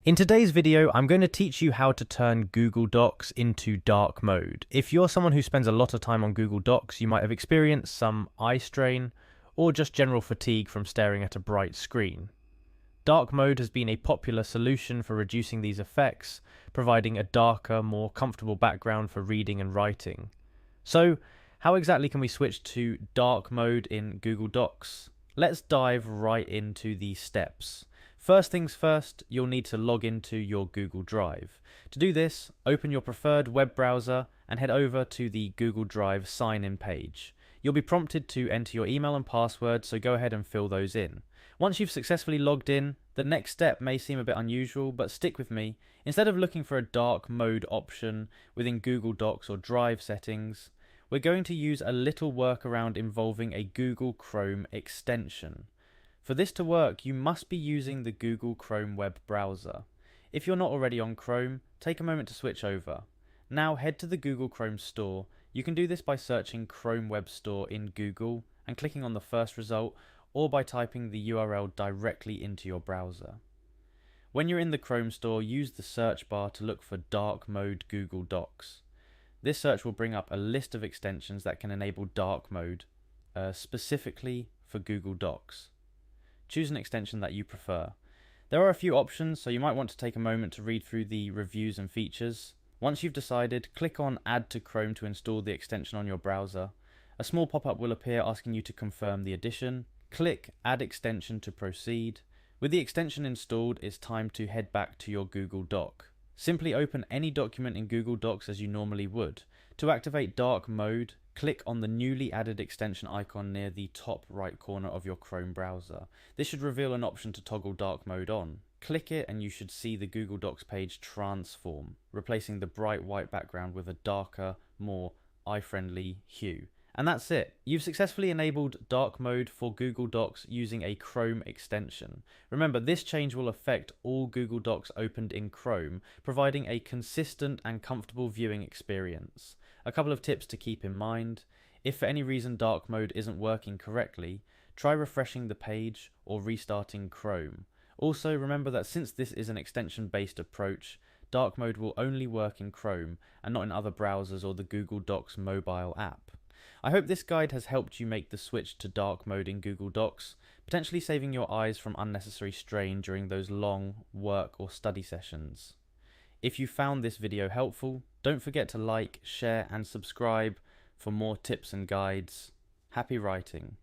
In today's video, I'm going to teach you how to turn Google Docs into dark mode. If you're someone who spends a lot of time on Google Docs, you might have experienced some eye strain or just general fatigue from staring at a bright screen. Dark mode has been a popular solution for reducing these effects, providing a darker, more comfortable background for reading and writing. So, how exactly can we switch to dark mode in Google Docs? Let's dive right into the steps. First things first, you'll need to log into your Google Drive. To do this, open your preferred web browser and head over to the Google Drive sign-in page. You'll be prompted to enter your email and password, so go ahead and fill those in. Once you've successfully logged in, the next step may seem a bit unusual, but stick with me. Instead of looking for a dark mode option within Google Docs or Drive settings, we're going to use a little workaround involving a Google Chrome extension. For this to work, you must be using the Google Chrome web browser. If you're not already on Chrome, take a moment to switch over. Now head to the Google Chrome store. You can do this by searching Chrome Web Store in Google and clicking on the first result, or by typing the URL directly into your browser. When you're in the Chrome store, use the search bar to look for dark mode Google Docs. This search will bring up a list of extensions that can enable dark mode, specifically for Google Docs. Choose an extension that you prefer. There are a few options, so you might want to take a moment to read through the reviews and features. Once you've decided, click on Add to Chrome to install the extension on your browser. A small pop-up will appear asking you to confirm the addition. Click Add Extension to proceed. With the extension installed, it's time to head back to your Google Doc. Simply open any document in Google Docs as you normally would. To activate dark mode, click on the newly added extension icon near the top right corner of your Chrome browser. This should reveal an option to toggle dark mode on. Click it and you should see the Google Docs page transform, replacing the bright white background with a darker, more eye-friendly hue. And that's it. You've successfully enabled dark mode for Google Docs using a Chrome extension. Remember, this change will affect all Google Docs opened in Chrome, providing a consistent and comfortable viewing experience. A couple of tips to keep in mind. If for any reason dark mode isn't working correctly, try refreshing the page or restarting Chrome. Also, remember that since this is an extension-based approach, dark mode will only work in Chrome and not in other browsers or the Google Docs mobile app. I hope this guide has helped you make the switch to dark mode in Google Docs, potentially saving your eyes from unnecessary strain during those long work or study sessions. If you found this video helpful, don't forget to like, share and subscribe for more tips and guides. Happy writing!